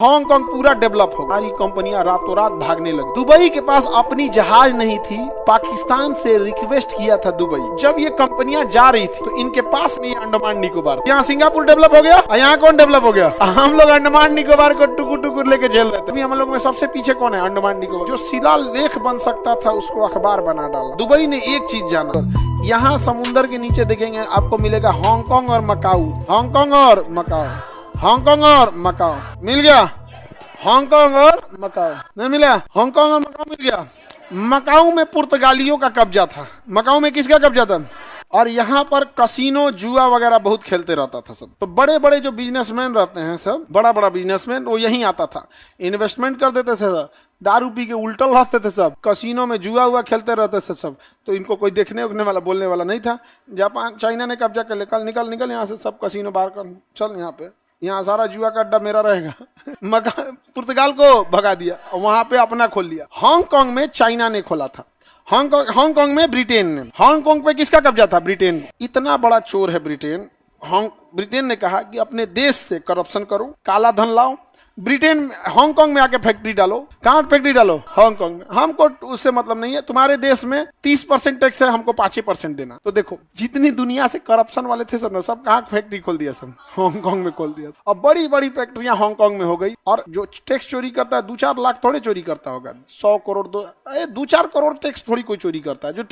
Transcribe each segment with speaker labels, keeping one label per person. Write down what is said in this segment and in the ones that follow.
Speaker 1: Hong Kong पूरा develop हो, सारी कंपनियां रातों रात भागने लगी। दुबई के पास अपनी जहाज नहीं थी, पाकिस्तान से रिक्वेस्ट किया था दुबई। जब ये कंपनियां जा रही थी तो इनके पास में अंडमान निकोबार, यहाँ सिंगापुर डेवलप हो गया, यहाँ कौन डेवलप हो गया? हम लोग अंडमान निकोबार को टुकुर टुकुर लेके झेल रहे थे। हम लोग में सबसे पीछे कौन है? अंडमान निकोबार। जो शिलालेख बन सकता था उसको अखबार बना डाला। दुबई ने एक चीज जाना, यहाँ समुद्र के नीचे देखेंगे आपको मिलेगा हांगकांग और मकाऊ, हांगकांग और मकाऊ, हांगकांग और मकाऊ। मिल गया हांगकांग और मकाऊ? नहीं मिला? हांगकांग और मकाऊ मिल गया। मकाऊ में पुर्तगालियों का कब्जा था। मकाऊ में किसका कब्जा था? और यहाँ पर कसिनो जुआ वगैरह बहुत खेलते रहता था सब। तो बड़े बड़े जो बिजनेसमैन रहते हैं सब, बड़ा बड़ा बिजनेसमैन, वो यहीं आता था, इन्वेस्टमेंट कर देते थे सब, दारू पी के उल्टल रहते थे सब, कसिनो में जुआ हुआ खेलते रहते थे सब। तो इनको कोई देखने उखने वाला बोलने वाला नहीं था। जापान चाइना ने कब्जा कर लिया, कल निकल निकल यहाँ से, सब कसिनो बाहर कर, चल यहाँ पे, यहाँ सारा जुआ का अड्डा मेरा रहेगा। पुर्तगाल को भगा दिया, वहां पे अपना खोल लिया। हांगकांग में चाइना ने खोला था, हांगकांग में ब्रिटेन ने। हांगकांग पे किसका कब्जा था? ब्रिटेन। इतना बड़ा चोर है ब्रिटेन। ब्रिटेन ने कहा कि अपने देश से करप्शन करो, काला धन लाओ, ब्रिटेन हांगकांग में आके फैक्ट्री डालो। कहाँ फैक्ट्री डालो? हांगकांग में। हमको उससे मतलब नहीं है, तुम्हारे देश में 30% टैक्स है, हमको 5% देना। तो देखो जितनी दुनिया से करप्शन वाले थे सब ना, सब कहाँ फैक्ट्री खोल दिया? सब हांगकांग में खोल दिया। अब बड़ी बड़ी फैक्ट्रियां हांगकांग में हो गई। और जो टैक्स चोरी करता है 2-4 लाख थोड़े चोरी करता होगा, 100 करोड़ 2-4 करोड़ टैक्स थोड़ी कोई चोरी करता है। जो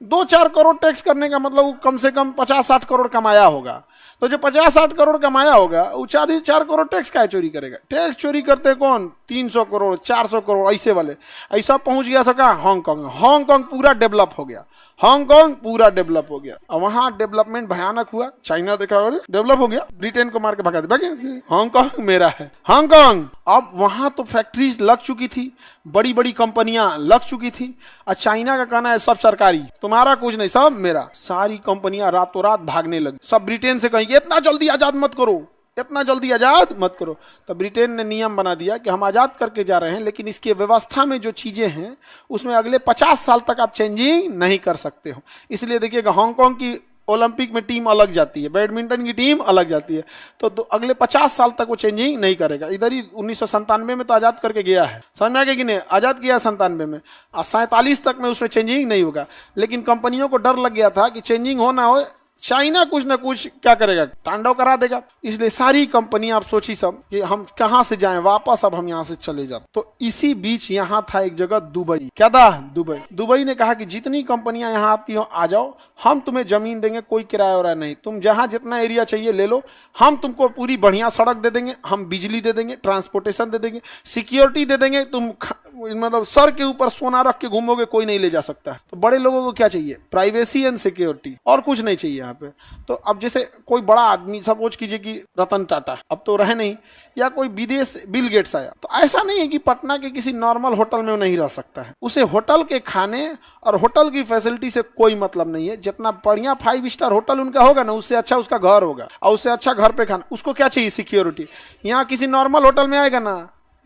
Speaker 1: 2-4 करोड़ टैक्स करने का मतलब कम से कम 50-60 करोड़ कमाया होगा। तो जो 50-60 करोड़ कमाया होगा वो 4 करोड़ टैक्स का चोरी करेगा। टैक्स चोरी करते कौन? 300 करोड़ 400 करोड़ ऐसे वाले। ऐसा पहुंच गया सका हांगकांग। हांगकांग पूरा डेवलप हो गया, हांगकांग पूरा डेवलप हो गया। और वहां डेवलपमेंट भयानक हुआ। चाइना देखा डेवलप हो गया, ब्रिटेन को मार के भगा दिया, हांगकांग मेरा है। हांगकांग अब वहां तो फैक्ट्रीज लग चुकी थी, बड़ी बड़ी कंपनियां लग चुकी थी। और चाइना का कहना है सब सरकारी, तुम्हारा कुछ नहीं, सब मेरा। सारी कंपनियां रातों रात भागने लगी। सब ब्रिटेन से कहेंगे इतना जल्दी आजाद मत करो, इतना जल्दी आजाद मत करो। तो ब्रिटेन ने नियम बना दिया कि हम आजाद करके जा रहे हैं, लेकिन इसकी व्यवस्था में जो चीजें हैं उसमें अगले 50 साल तक आप चेंजिंग नहीं कर सकते हो। इसलिए देखिएगा हांगकांग की ओलंपिक में टीम अलग जाती है, बैडमिंटन की टीम अलग जाती है। तो अगले 50 साल तक वो चेंजिंग नहीं करेगा। इधर ही 1997 में तो आजाद करके गया है, समझ में आ गया कि नहीं? आजाद किया 97 में, और 47 तक में उसमें चेंजिंग नहीं होगा। लेकिन कंपनियों को डर लग गया था कि चेंजिंग हो ना हो, चाइना कुछ ना कुछ क्या करेगा, तांडव करा देगा। इसलिए सारी कंपनियां आप सोची सब कि हम कहां से जाएं वापस, अब हम यहां से चले जाते। तो इसी बीच यहां था एक जगह दुबई। क्या था? दुबई। दुबई ने कहा कि जितनी कंपनियां यहां आती हो आ जाओ, हम तुम्हें जमीन देंगे, कोई किराया वराया नहीं, तुम जहां जितना एरिया चाहिए ले लो, हम तुमको पूरी बढ़िया सड़क दे देंगे, हम बिजली दे देंगे, ट्रांसपोर्टेशन दे देंगे, सिक्योरिटी दे देंगे, तुम मतलब सर के ऊपर सोना रख के घूमोगे, कोई नहीं ले जा सकता है। तो बड़े लोगों को क्या चाहिए? प्राइवेसी एंड सिक्योरिटी, और कुछ नहीं चाहिए पे। तो अब जैसे कोई बड़ा आदमी, सपोज कीजिए कि रतन टाटा अब तो रहे नहीं, या कोई विदेश बिल गेट्स आया, तो ऐसा नहीं है कि पटना के किसी नॉर्मल होटल में वो नहीं रह सकता है। उसे होटल के खाने और होटल की फैसिलिटी से कोई मतलब नहीं है। जितना बढ़िया 5 स्टार होटल उनका होगा ना, उससे अच्छा उसका घर होगा, और उससे अच्छा घर पे खाना। उसको क्या चाहिए? सिक्योरिटी। यहाँ किसी नॉर्मल होटल में आएगा ना,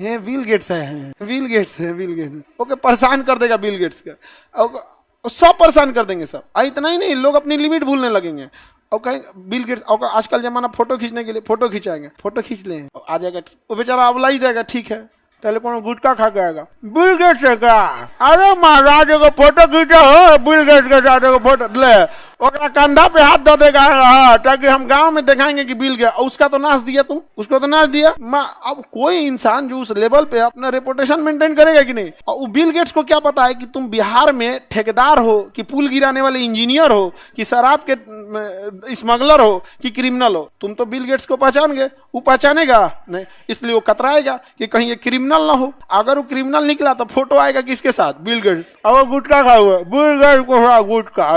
Speaker 1: है बिल गेट्स है, बिल गेट्स है, बिल गेट्स, ओके, परेशान कर देगा बिल गेट्स का, सब परेशान कर देंगे सब। इतना ही नहीं, लोग अपनी लिमिट भूलने लगेंगे। और कहेंगे बिल गेट्स, और आजकल जमाना फोटो खींचने के लिए, फोटो खिंचाएंगे, फोटो खींच ले, आ जाएगा, वो बेचारा अबला ही जाएगा, ठीक है, टेलीफोन गुटखा खा गएगा, बिल गेट्स है क्या? अरे महाराज को फोटो खींचो हो, बिल गेट्स के साथ फोटो ले, ओकरा कंधा पे हाथ दे देगा, ताकि हम गांव में दिखाएंगे कि बिल गया। उसका तो नाश दिया तुम, उसको तो नाश दिया। अब कोई इंसान जो उस लेवल पे अपना रेपुटेशन मेंटेन करेगा कि नहीं? और वो बिल गेट्स को क्या पता है कि तुम बिहार में ठेकेदार हो, कि पुल गिराने वाले इंजीनियर हो, कि शराब के स्मगलर हो, कि क्रिमिनल हो? तुम तो बिल गेट्स को पहचान गए, वो पहचानेगा नहीं, इसलिए वो कतराएगा कि कहीं ये क्रिमिनल ना हो। अगर वो क्रिमिनल निकला तो फोटो आएगा किसके साथ? Bill Gates. और गुटखा खा हुआ, बिल गेट्स को गुटखा।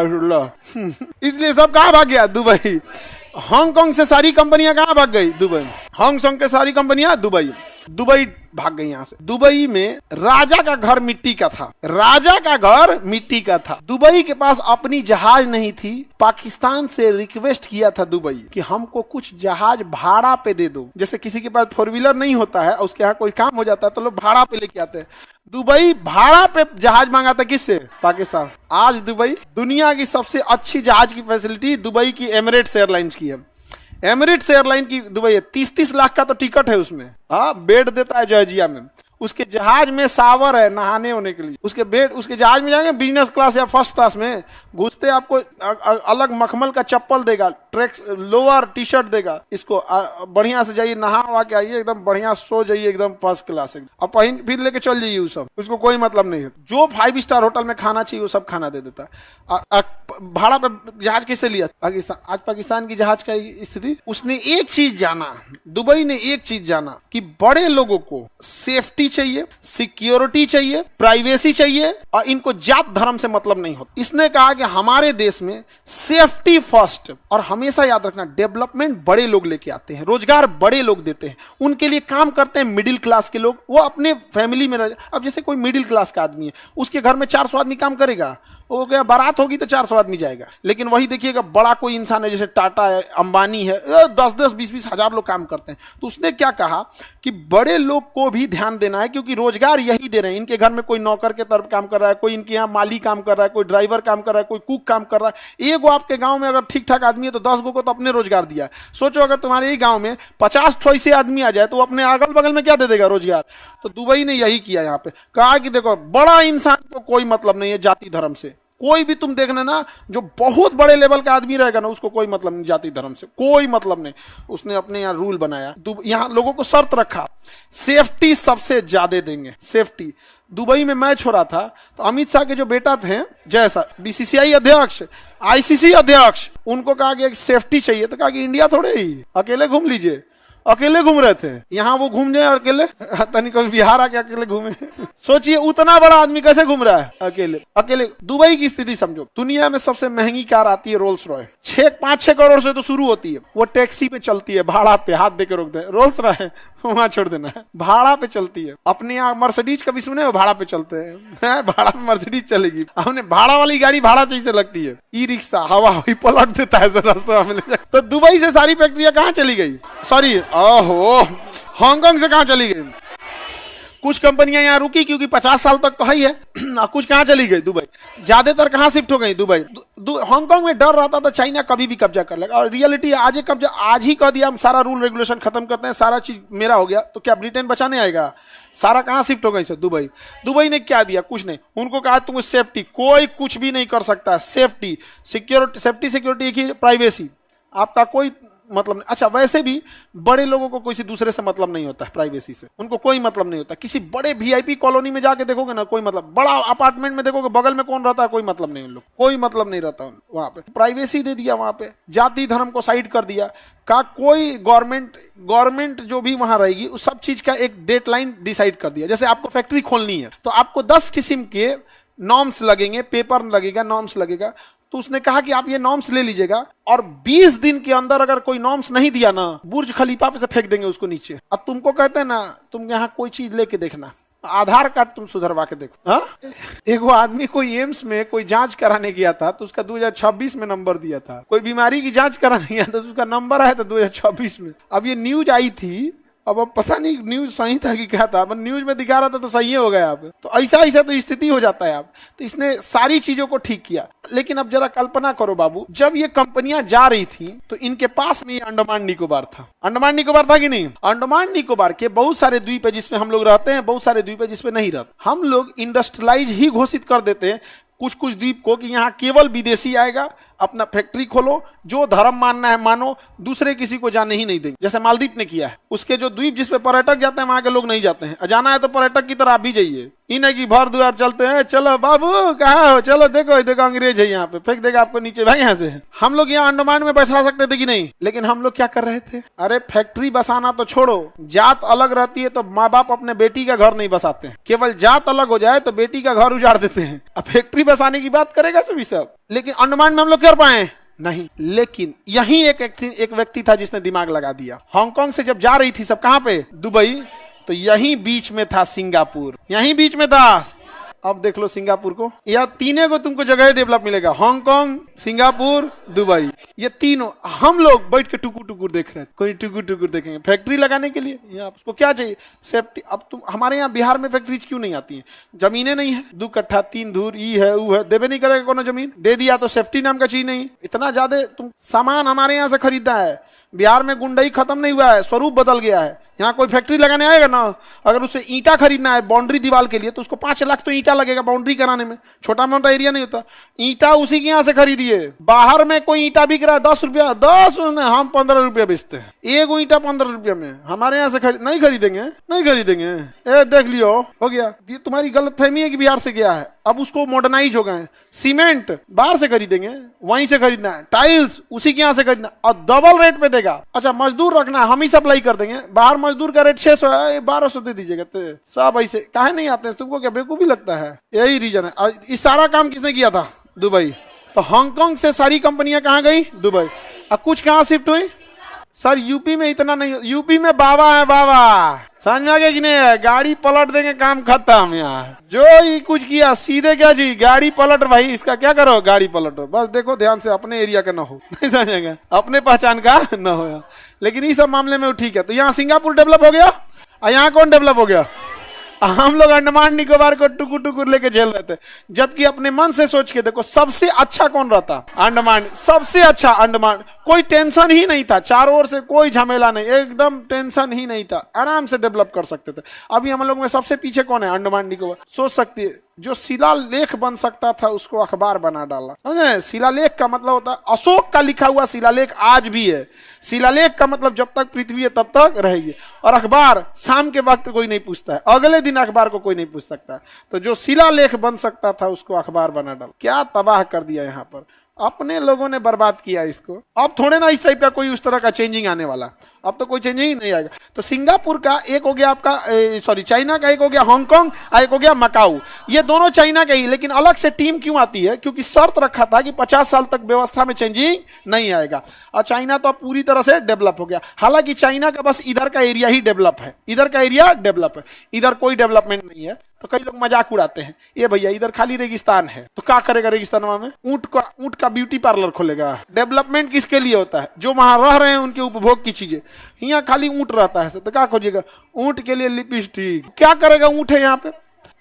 Speaker 1: इसलिए सब कहां भाग गया? दुबई। हांगकांग से सारी कंपनियां कहां भाग गई? दुबई। हांगकांग के सारी कंपनियां दुबई, दुबई भाग गई यहां से। दुबई में राजा का घर मिट्टी का था, राजा का घर मिट्टी का था। दुबई के पास अपनी जहाज नहीं थी, पाकिस्तान से रिक्वेस्ट किया था दुबई कि हमको कुछ जहाज भाड़ा पे दे दो। जैसे किसी के पास 4 व्हीलर नहीं होता है, उसके यहाँ कोई काम हो जाता है तो लोग भाड़ा पे लेके आते हैं। दुबई भाड़ा पे जहाज मांगा था, किससे? पाकिस्तान। आज दुबई दुनिया की सबसे अच्छी जहाज की फैसिलिटी दुबई की एमिरेट्स एयरलाइंस की है। एमिरेट्स एयरलाइन की दुबई है, 30-30 लाख का तो टिकट है उसमें। हाँ, बेड देता है जॉर्जिया में, उसके जहाज में शावर है नहाने होने के लिए, उसके बेड, उसके जहाज में जाएंगे बिजनेस क्लास या फर्स्ट क्लास में, घुसते आपको अलग मखमल का चप्पल देगा, ट्रैक्स लोअर टी शर्ट देगा, इसको बढ़िया से जाइए नहा वहा के आइए, एकदम बढ़िया सो जाइए, एकदम फर्स्ट क्लास, अब पहन फिर लेके चल जाइए, वो सब उसको कोई मतलब नहीं है। जो 5 स्टार होटल में खाना चाहिए वो सब खाना दे देता है। भाड़ा पे जहाज कैसे लिया पाकिस्तान? आज पाकिस्तान की जहाज का स्थिति, उसने एक चीज जाना, दुबई ने एक चीज जाना कि बड़े लोगों को सेफ्टी चाहिए, सिक्योरिटी चाहिए, प्राइवेसी चाहिए, और इनको जात धर्म से मतलब नहीं होता। इसने कहा कि हमारे देश में सेफ्टी फर्स्ट, और हमेशा याद रखना डेवलपमेंट बड़े लोग लेके आते हैं, रोजगार बड़े लोग देते हैं, उनके लिए काम करते हैं मिडिल क्लास के लोग, वो अपने फैमिली में रह। अब जैसे कोई मिडिल क्लास का आदमी है, उसके घर में 400 आदमी काम करेगा, वो क्या बारात होगी तो 400 आदमी जाएगा। लेकिन वही देखिएगा बड़ा कोई इंसान है जैसे टाटा है, अंबानी है, 10-10, 20-20 हजार लोग काम करते हैं। तो उसने क्या कहा कि बड़े लोग को भी ध्यान देना है, क्योंकि रोजगार यही दे रहे हैं। इनके घर में कोई नौकर के तरफ काम कर रहा है, कोई इनके यहाँ माली काम कर रहा है, कोई ड्राइवर काम कर रहा है, कोई कुक काम कर रहा है। एक गो आपके गांव में अगर ठीक ठाक आदमी है तो 10 गो को तो अपने रोजगार दिया। सोचो अगर तुम्हारे ही गांव में 50 ठो ऐसे आदमी आ जाए तो अपने अगल बगल में क्या दे देगा? रोजगार। तो दुबई ने यही किया, यहाँ पे कहा कि देखो बड़ा इंसान को कोई मतलब नहीं है जाति धर्म से। कोई भी तुम देखना ना जो बहुत बड़े लेवल का आदमी रहेगा ना, उसको कोई मतलब नहीं जाति धर्म से, कोई मतलब नहीं। उसने अपने यहाँ रूल बनाया, यहाँ लोगों को शर्त रखा, सेफ्टी सबसे ज्यादा देंगे, सेफ्टी। दुबई में मैच हो रहा था तो अमित शाह के जो बेटा थे जैसा बीसीसीआई अध्यक्ष, आईसीसी अध्यक्ष, उनको कहा कि सेफ्टी चाहिए, तो कहा कि इंडिया थोड़े ही अकेले घूम लीजिए। अकेले घूम रहे थे, यहाँ वो घूम जाए अकेले, तनी कभी बिहार आके अकेले घूमे। सोचिए उतना बड़ा आदमी कैसे घूम रहा है अकेले अकेले। दुबई की स्थिति समझो, दुनिया में सबसे महंगी कार आती है रोल्स रॉय, 5-6 करोड़ से तो शुरू होती है। वो टैक्सी पे चलती है, भाड़ा पे हाथ देकर रोकते हैं, रोल्स रॉय वहां छोड़ देना है, भाड़ा पे चलती है। अपने यहाँ मर्सिडीज कभी सुने हो? भाड़ा पे चलते हैं, भाड़ा पे मर्सिडीज चलेगी। हमने भाड़ा वाली गाड़ी भाड़ा चाहिए लगती है, ई रिक्शा हवा हुई पलट देता है रास्ते में। तो दुबई से सारी फैक्ट्रियां कहाँ चली गई? सॉरी, ओहो, हांगकांग से कहाँ चली गई? कुछ कंपनियां यहाँ रुकी क्योंकि 50 साल तक तो है ही है, कुछ कहाँ चली गई? दुबई। ज्यादातर कहाँ शिफ्ट हो गई? दुबई। हांगकांग में डर रहता था चाइना कभी भी कब्जा कर लेगा, और रियलिटी आज कब्जा आज ही कर दिया। हम सारा रूल रेगुलेशन खत्म करते हैं, सारा चीज मेरा हो गया, तो क्या ब्रिटेन बचाने आएगा? सारा कहाँ शिफ्ट हो गई सर? दुबई। दुबई ने क्या दिया? कुछ नहीं। उनको कहा तुम सेफ्टी, कोई कुछ भी नहीं कर सकता, सेफ्टी सिक्योरिटी, सेफ्टी सिक्योरिटी एक ही, प्राइवेसी आपका कोई मतलब नहीं। अच्छा, वैसे भी बड़े लोगों को किसी दूसरे से मतलब नहीं होता है, प्राइवेसी से उनको कोई मतलब नहीं होता। किसी बड़े वीआईपी कॉलोनी में जाके देखोगे ना, कोई मतलब, बड़ा अपार्टमेंट में देखोगे बगल में कौन रहता है, कोई मतलब नहीं, उन लोग कोई मतलब नहीं रहता। वहां पे प्राइवेसी दे दिया, वहां पे जाति धर्म को साइड कर दिया, का कोई गवर्नमेंट जो भी वहां रहेगी उस सब चीज का एक डेडलाइन डिसाइड कर दिया। जैसे आपको फैक्ट्री खोलनी है तो आपको 10 किस्म के नॉर्म्स लगेंगे, पेपर लगेगा, नॉर्म्स लगेगा। तो उसने कहा कि आप ये नॉर्म्स ले लीजिएगा, और 20 दिन के अंदर अगर कोई नॉर्म्स नहीं दिया ना, बुर्ज खलीफा पे से फेंक देंगे उसको नीचे। अब तुमको कहते हैं ना, तुम यहाँ कोई चीज लेके देखना, आधार कार्ड तुम सुधरवा के देखो। हाँ, एक वो आदमी कोई एम्स में कोई जांच कराने गया था तो उसका 2026 में नंबर दिया था। कोई बीमारी की जांच कराने गया तो उसका नंबर आया था 2026 में। अब ये न्यूज आई थी, अब पता नहीं न्यूज सही था कि क्या था, अब न्यूज में दिखा रहा था तो सही हो गया। अब तो ऐसा तो स्थिति हो जाता है। अब तो इसने सारी चीजों को ठीक किया। लेकिन अब जरा कल्पना करो बाबू, जब ये कंपनियां जा रही थी तो इनके पास में ये अंडमान निकोबार था। अंडमान निकोबार था कि नहीं? अंडमान निकोबार के बहुत सारे द्वीप है जिसमें हम लोग रहते हैं, बहुत सारे द्वीप है जिसमें नहीं रहते। हम लोग इंडस्ट्रियलाइज ही घोषित कर देते हैं कुछ द्वीप को कि यहाँ केवल विदेशी आएगा, अपना फैक्ट्री खोलो, जो धर्म मानना है मानो, दूसरे किसी को जाने ही नहीं देंगे। जैसे मालदीव ने किया है, उसके जो द्वीप जिसपे पर्यटक जाते हैं वहां के लोग नहीं जाते हैं। जाना है तो पर्यटक की तरह आप भी जाइए, इन्हें की भर द्वार चलते हैं, चलो बाबू कहाँ हो, चलो देखो देखो अंग्रेज है यहाँ पे, फेंक देगा आपको नीचे, भाई यहाँ से। हम लोग यहाँ अंडमान में बैठा सकते थे कि नहीं? लेकिन हम लोग क्या कर रहे थे? अरे फैक्ट्री बसाना तो छोड़ो, जात अलग रहती है तो माँ बाप अपने बेटी का घर नहीं बसाते हैं। केवल जात अलग हो जाए तो बेटी का घर उजाड़ देते हैं। अब फैक्ट्री बसाने की बात करेगा सभी सब, लेकिन अंडमान में हम लोग कर पाए नहीं। लेकिन यही एक व्यक्ति था जिसने दिमाग लगा दिया। हांगकांग से जब जा रही थी सब कहां पे? दुबई। तो यहीं बीच में था सिंगापुर, यहीं बीच में था। अब देख लो सिंगापुर को, या तीनों को तुमको जगह डेवलप मिलेगा, हांगकांग, सिंगापुर, दुबई, ये तीनों। हम लोग बैठ के टुकुर टुकुर देख रहे हैं, कोई टुकुर टुकुर देखेंगे फैक्ट्री लगाने के लिए। यहाँ उसको क्या चाहिए? सेफ्टी। अब तुम हमारे यहाँ बिहार में फैक्ट्रीज क्यों नहीं आती हैं? जमीनें नहीं है, 2 कट्ठा 3 धूर, ई है वो है, देवे नहीं करेगा कोनो जमीन, दे दिया तो सेफ्टी नाम का चीज नहीं। इतना ज्यादा तुम सामान हमारे यहाँ से खरीदा है, बिहार में गुंडई खत्म नहीं हुआ है, स्वरूप बदल गया है। यहाँ कोई फैक्ट्री लगाने आएगा ना, अगर उसे ईंटा खरीदना है बाउंड्री दीवार के लिए तो उसको 5 लाख तो ईंटा लगेगा बाउंड्री कराने में, छोटा मोटा एरिया नहीं होता। ईंटा उसी के यहाँ से खरीदिए। बाहर में कोई ईंटा बिक रहा है 10 रुपया, 10 हम 15 रुपया बेचते हैं, एक ईंटा 15 रुपया में। हमारे यहाँ से नहीं खरीदेंगे, नहीं खरीदेंगे। ए देख लियो, हो गया। ये तुम्हारी गलतफहमी है कि बिहार से गया है, अब उसको मॉडर्नाइज हो गए। सीमेंट बाहर से खरीदेंगे, वहीं से खरीदना है। टाइल्स उसी के यहाँ से खरीदना और डबल रेट पे देगा। अच्छा मजदूर रखना है, हम ही सप्लाई कर देंगे। बाहर मजदूर का रेट 600 है, 1200 दे दीजिएगा। सब ऐसे काहे नहीं आते हैं? तुमको क्या बेवकूफी लगता है? यही रीजन है। इस सारा काम किसने किया था? दुबई। तो हांगकांग से सारी कंपनियां कहाँ गई? दुबई। अब कुछ कहाँ शिफ्ट हुई? सर यूपी में इतना नहीं, यूपी में बाबा है, बाबा समझ में आ गया कि नहीं है? गाड़ी पलट देंगे, काम खत्म। यहाँ जो ही कुछ किया सीधे क्या जी, गाड़ी पलट। भाई इसका क्या करो, गाड़ी पलटो। बस देखो ध्यान से, अपने एरिया का ना हो, नहीं समझेगा, अपने पहचान का ना हो। लेकिन इस सब मामले में वो ठीक है। तो यहाँ सिंगापुर डेवलप हो गया और यहाँ कौन डेवलप हो गया? हम लोग अंडमान निकोबार को टुकुर टुकुर लेके झेल रहे थे। जबकि अपने मन से सोच के देखो, सबसे अच्छा कौन रहता? अंडमान। सबसे अच्छा अंडमान। कोई टेंशन ही नहीं था, चारों ओर से कोई झमेला नहीं, एकदम टेंशन ही नहीं था, आराम से डेवलप कर सकते थे। अभी हम लोग में सबसे पीछे कौन है? अंडमान निकोबार। सोच सकती है, जो शिलालेख बन सकता था उसको अखबार बना डाला। समझे? शिलालेख का मतलब होता है अशोक का लिखा हुआ शिलालेख आज भी है। शिलालेख का मतलब जब तक पृथ्वी है तब तक रहेगी। और अखबार शाम के वक्त कोई नहीं पूछता है, अगले दिन अखबार को कोई नहीं पूछ सकता। तो जो शिलालेख बन सकता था उसको अखबार बना डाला। क्या तबाह कर दिया यहाँ पर, अपने लोगों ने बर्बाद किया इसको। अब थोड़े ना इस टाइप का कोई उस तरह का चेंजिंग आने वाला, अब तो कोई चेंजिंग ही नहीं आएगा। तो सिंगापुर का एक हो गया आपका, सॉरी चाइना का एक हो गया हांगकांग और एक हो गया मकाऊ। ये दोनों चाइना के ही, लेकिन अलग से टीम क्यों आती है? क्योंकि शर्त रखा था कि 50 साल तक व्यवस्था में चेंजिंग नहीं आएगा। और चाइना तो अब पूरी तरह से डेवलप हो गया। हालांकि चाइना का बस इधर का एरिया ही डेवलप है, इधर का एरिया डेवलप है, इधर कोई डेवलपमेंट नहीं है। तो कई लोग मजाक उड़ाते हैं, ये भैया इधर खाली रेगिस्तान है, तो क्या करेगा रेगिस्तान में? ऊंट का ब्यूटी पार्लर खोलेगा। डेवलपमेंट किसके लिए होता है? जो वहां रह रहे हैं उनके उपभोग की चीजें। यहाँ खाली ऊंट रहता है, तो क्या खोजेगा? ऊंट के लिए लिपस्टिक। क्या करेगा? ऊंट है यहाँ पे,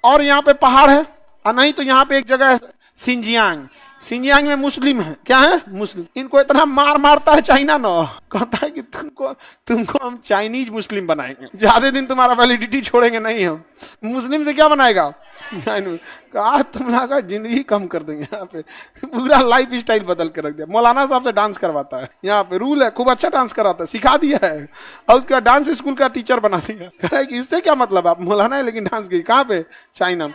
Speaker 1: और यहाँ पे पहाड़ है, और नहीं तो यहाँ पे एक जगह है सिंजियांग। सिंजियांग में मुस्लिम है, क्या है? मुस्लिम। इनको इतना मारता है चाइना ना, कहता है कि तुमको हम चाइनीज मुस्लिम बनाएंगे, ज्यादा दिन तुम्हारा वैलिडिटी छोड़ेंगे नहीं हम। मुस्लिम से क्या बनाएगा? कहा तुम लोग का जिंदगी कम कर देंगे। यहाँ पे पूरा लाइफ स्टाइल बदल के रख दिया। मौलाना साहब से डांस करवाता है, यहाँ पे रूल है, खूब अच्छा डांस कराता है, सिखा दिया है, और उसका डांस स्कूल का टीचर बना दिया। कह रहा है कि इससे क्या मतलब, आप मौलाना है लेकिन डांस की। कहाँ पे? चाइना में।